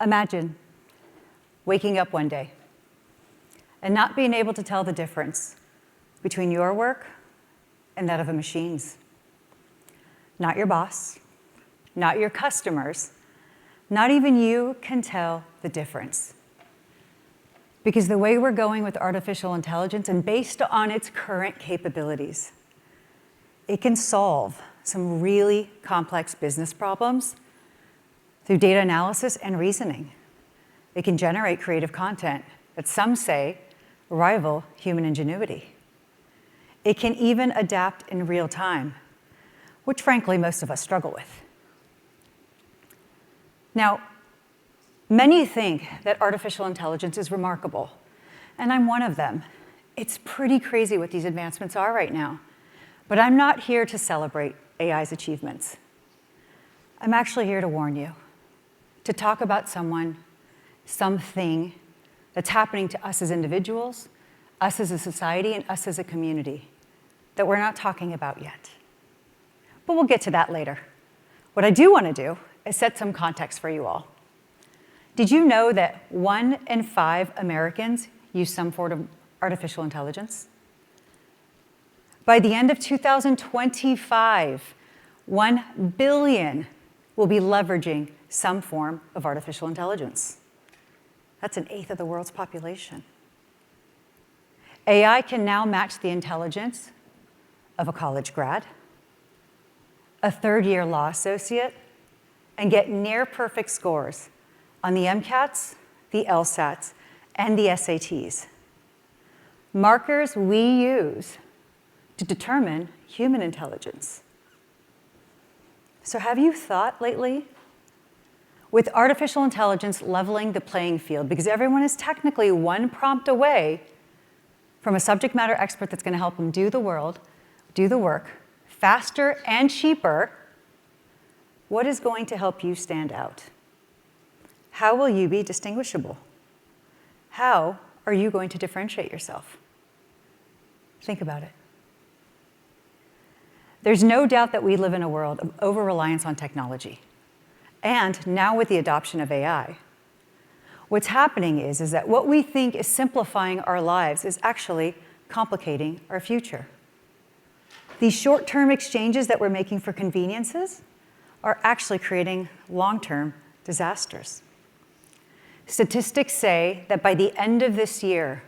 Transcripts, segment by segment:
Imagine waking up one day and not being able to tell the difference between your work and that of a machine's. Not your boss, not your customers, not even you can tell the difference. Because the way we're going with artificial intelligence, and based on its current capabilities, it can solve some really complex business problems through data analysis and reasoning. It can generate creative content that some say rival human ingenuity. It can even adapt in real time, which frankly most of us struggle with. Now, many think that artificial intelligence is remarkable, and I'm one of them. It's pretty crazy what these advancements are right now, but I'm not here to celebrate AI's achievements. I'm actually here to warn you, to talk about someone, something that's happening to us as individuals, us as a society, and us as a community that we're not talking about yet. But we'll get to that later. What I do want to do is set some context for you all. Did you know that 1 in 5 Americans use some form of artificial intelligence? By the end of 2025, 1 billion will be leveraging some form of artificial intelligence. That's an eighth of the world's population. AI can now match the intelligence of a college grad, a third-year law associate, and get near-perfect scores on the MCATs, the LSATs, and the SATs. Markers we use to determine human intelligence. So have you thought lately? With artificial intelligence leveling the playing field, because everyone is technically one prompt away from a subject matter expert that's going to help them do the work, faster and cheaper, what is going to help you stand out? How will you be distinguishable? How are you going to differentiate yourself? Think about it. There's no doubt that we live in a world of over-reliance on technology. And now with the adoption of AI, what's happening is that what we think is simplifying our lives is actually complicating our future. These short-term exchanges that we're making for conveniences are actually creating long-term disasters. Statistics say that by the end of this year,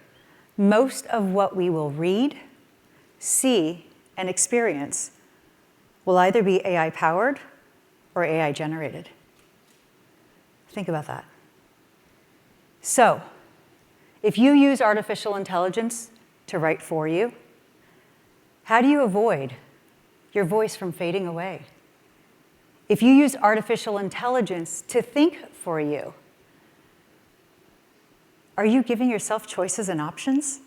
most of what we will read, see, and experience will either be AI-powered or AI-generated. Think about that. So, if you use artificial intelligence to write for you, how do you avoid your voice from fading away? If you use artificial intelligence to think for you, are you giving yourself choices and options?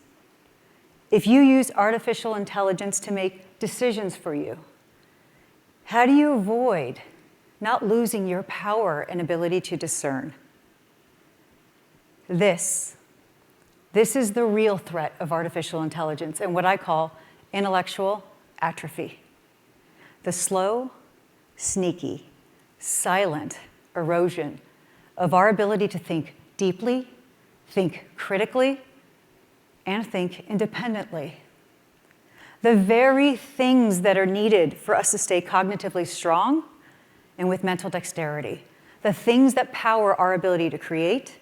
If you use artificial intelligence to make decisions for you, how do you avoid not losing your power and ability to discern? This is the real threat of artificial intelligence and what I call intellectual atrophy. The slow, sneaky, silent erosion of our ability to think deeply, think critically, and think independently. The very things that are needed for us to stay cognitively strong and with mental dexterity. The things that power our ability to create,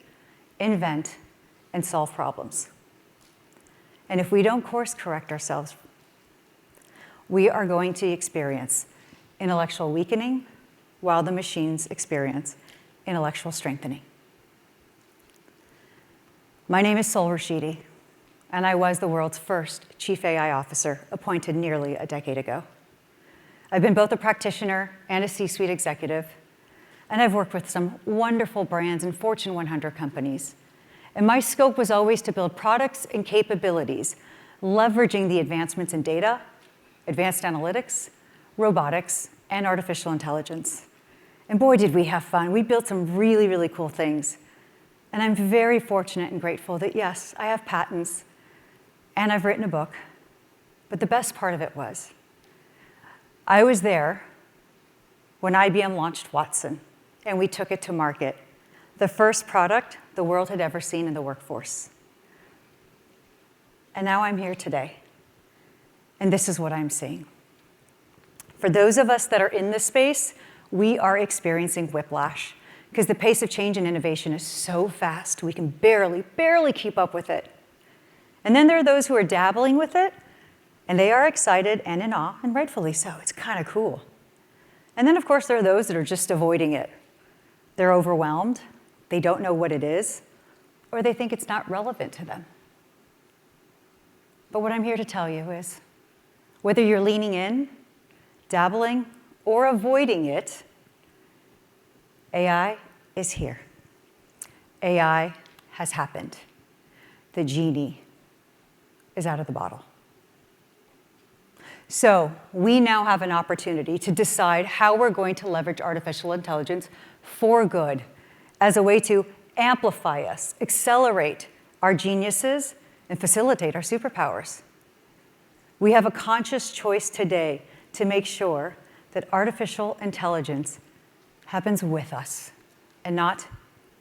invent, and solve problems. And if we don't course correct ourselves, we are going to experience intellectual weakening while the machines experience intellectual strengthening. My name is Sol Rashidi, and I was the world's first Chief AI Officer appointed nearly a decade ago. I've been both a practitioner and a C-suite executive, and I've worked with some wonderful brands and Fortune 100 companies. And my scope was always to build products and capabilities, leveraging the advancements in data, advanced analytics, robotics, and artificial intelligence. And boy, did we have fun. We built some really, really cool things. And I'm very fortunate and grateful that, yes, I have patents, and I've written a book. But the best part of it was, I was there when IBM launched Watson, and we took it to market the first product the world had ever seen in the workforce. And now I'm here today, and this is what I'm seeing. For those of us that are in this space, we are experiencing whiplash because the pace of change and innovation is so fast, we can barely keep up with it. And then there are those who are dabbling with it, and they are excited and in awe, and rightfully so. It's kind of cool. And then, of course, there are those that are just avoiding it. They're overwhelmed, they don't know what it is, or they think it's not relevant to them. But what I'm here to tell you is, whether you're leaning in, dabbling, or avoiding it, AI is here. AI has happened. The genie is out of the bottle. So we now have an opportunity to decide how we're going to leverage artificial intelligence for good as a way to amplify us, accelerate our geniuses, and facilitate our superpowers. We have a conscious choice today to make sure that artificial intelligence happens with us and not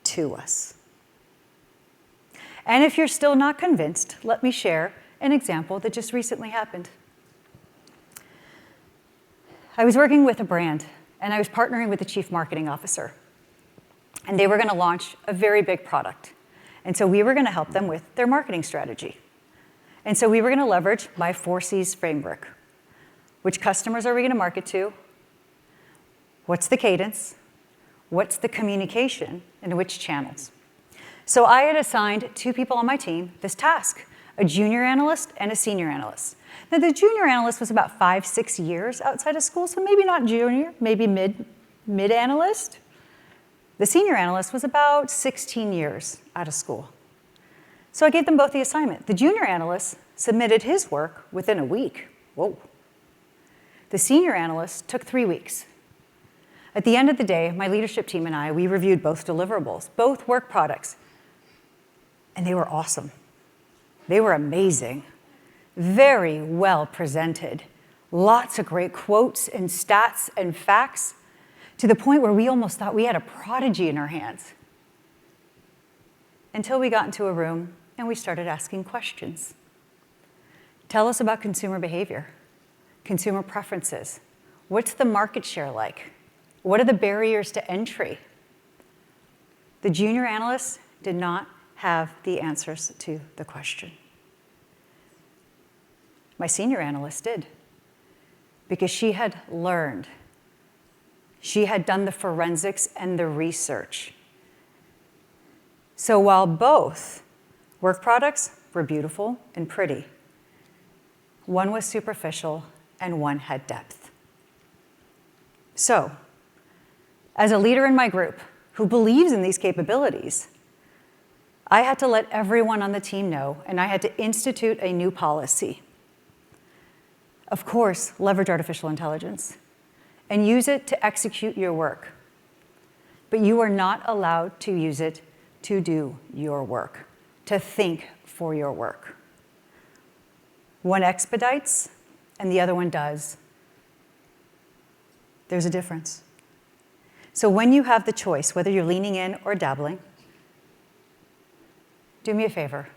to us. And if you're still not convinced, let me share an example that just recently happened. I was working with a brand, and I was partnering with the chief marketing officer. And they were going to launch a very big product. And so we were going to help them with their marketing strategy. And so we were going to leverage my 4Cs framework. Which customers are we going to market to? What's the cadence? What's the communication? And which channels? So I had assigned 2 people on my team this task, a junior analyst and a senior analyst. Now, the junior analyst was about 5-6 years outside of school, so maybe not junior, maybe mid-analyst. The senior analyst was about 16 years out of school. So I gave them both the assignment. The junior analyst submitted his work within a week. Whoa. The senior analyst took 3 weeks. At the end of the day, my leadership team and I, we reviewed both deliverables, both work products, and they were awesome. They were amazing, very well presented, lots of great quotes and stats and facts, to the point where we almost thought we had a prodigy in our hands. Until we got into a room and we started asking questions. Tell us about consumer behavior, consumer preferences. What's the market share like? What are the barriers to entry? The junior analysts did not have the answers to the question. My senior analyst did, because she had learned. She had done the forensics and the research. So while both work products were beautiful and pretty, one was superficial and one had depth. So, as a leader in my group who believes in these capabilities, I had to let everyone on the team know, and I had to institute a new policy. Of course, leverage artificial intelligence and use it to execute your work. But you are not allowed to use it to do your work, to think for your work. One expedites and the other one does. There's a difference. So when you have the choice, whether you're leaning in or dabbling, do me a favor.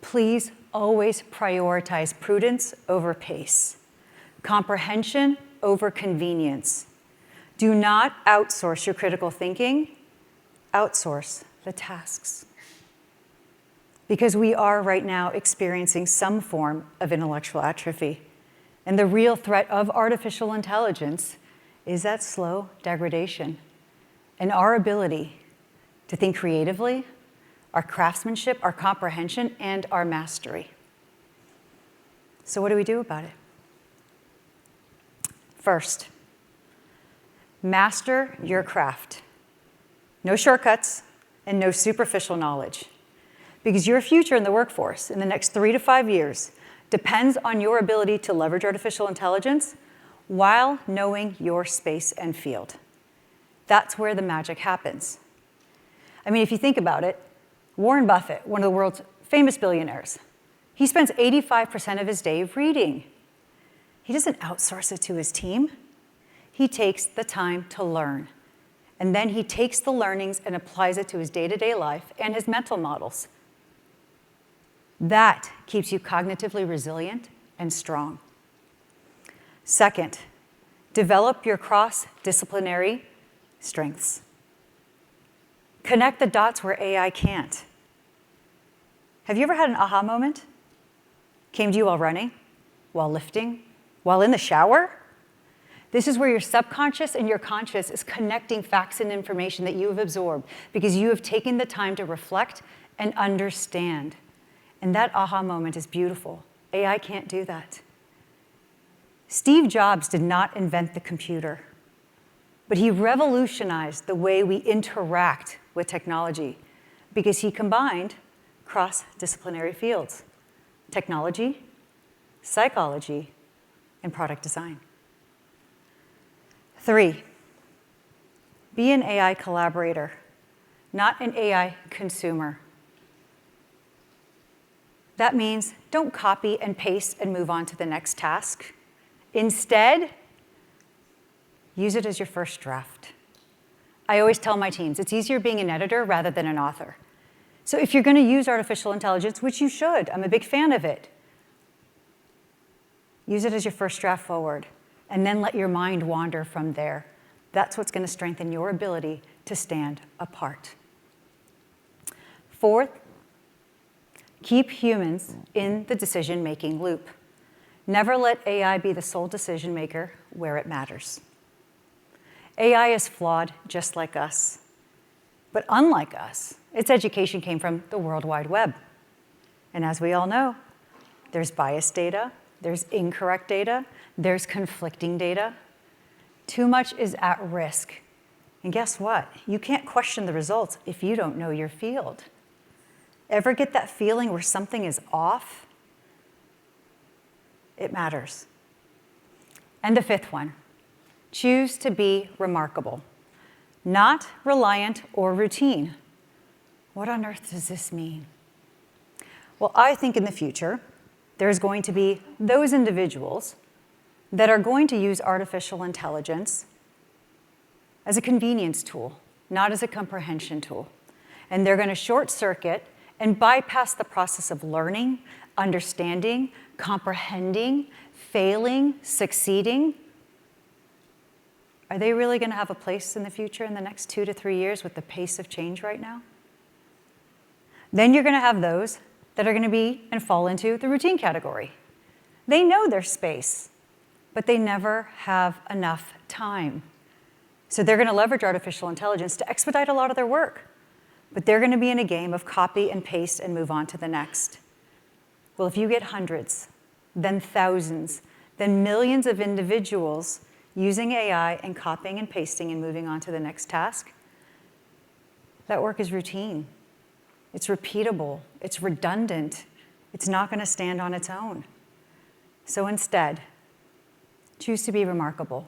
Please always prioritize prudence over pace, comprehension over convenience. Do not outsource your critical thinking, outsource the tasks. Because we are right now experiencing some form of intellectual atrophy. And the real threat of artificial intelligence is that slow degradation and our ability to think creatively, our craftsmanship, our comprehension, and our mastery. So what do we do about it? First, master your craft. No shortcuts and no superficial knowledge. Because your future in the workforce in the next 3 to 5 years depends on your ability to leverage artificial intelligence while knowing your space and field. That's where the magic happens. I mean, if you think about it, Warren Buffett, one of the world's famous billionaires, he spends 85% of his day reading. He doesn't outsource it to his team. He takes the time to learn And then he takes the learnings and applies it to his day-to-day life and his mental models. That keeps you cognitively resilient and strong. Second, develop your cross-disciplinary strengths. Connect the dots where AI can't. Have you ever had an aha moment? Came to you while running, while lifting, while in the shower? This is where your subconscious and your conscious is connecting facts and information that you have absorbed because you have taken the time to reflect and understand. And that aha moment is beautiful. AI can't do that. Steve Jobs did not invent the computer, but he revolutionized the way we interact with technology because he combined cross-disciplinary fields: technology, psychology, and product design. 3, be an AI collaborator, not an AI consumer. That means don't copy and paste and move on to the next task. Instead, use it as your first draft. I always tell my teams, it's easier being an editor rather than an author. So if you're going to use artificial intelligence, which you should, I'm a big fan of it, use it as your first draft forward, and then let your mind wander from there. That's what's going to strengthen your ability to stand apart. 4th, keep humans in the decision-making loop. Never let AI be the sole decision maker where it matters. AI is flawed just like us. But unlike us, its education came from the World Wide Web. And as we all know, there's biased data, there's incorrect data, there's conflicting data. Too much is at risk. And guess what? You can't question the results if you don't know your field. Ever get that feeling where something is off? It matters. And the 5th one, choose to be remarkable, not reliant or routine. What on earth does this mean? Well, I think in the future, there's going to be those individuals that are going to use artificial intelligence as a convenience tool, not as a comprehension tool. And they're going to short circuit and bypass the process of learning, understanding, comprehending, failing, succeeding. Are they really going to have a place in the future in the next 2 to 3 years with the pace of change right now? Then you're going to have those that are going to be and fall into the routine category. They know their space, but they never have enough time. So they're going to leverage artificial intelligence to expedite a lot of their work. But they're going to be in a game of copy and paste and move on to the next. Well, if you get hundreds, then thousands, then millions of individuals using AI and copying and pasting and moving on to the next task, that work is routine. It's repeatable. It's redundant. It's not going to stand on its own. So instead, choose to be remarkable.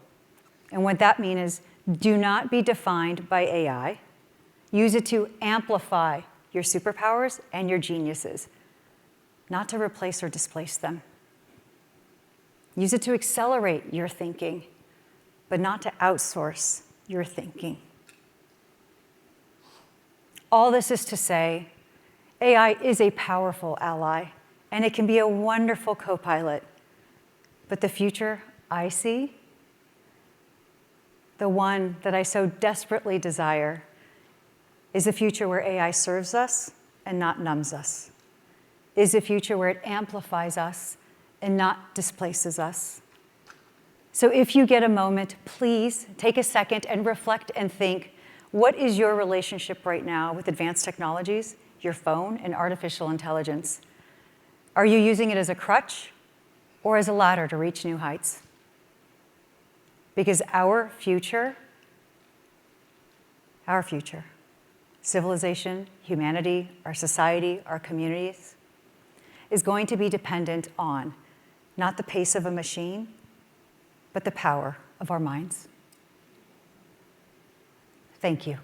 And what that means is do not be defined by AI. Use it to amplify your superpowers and your geniuses, not to replace or displace them. Use it to accelerate your thinking, but not to outsource your thinking. All this is to say, AI is a powerful ally, and it can be a wonderful co-pilot. But the future I see, the one that I so desperately desire, is a future where AI serves us and not numbs us, is a future where it amplifies us and not displaces us. So if you get a moment, please take a second and reflect and think, what is your relationship right now with advanced technologies, your phone, and artificial intelligence? Are you using it as a crutch or as a ladder to reach new heights? Because our future, civilization, humanity, our society, our communities, is going to be dependent on not the pace of a machine, but the power of our minds. Thank you.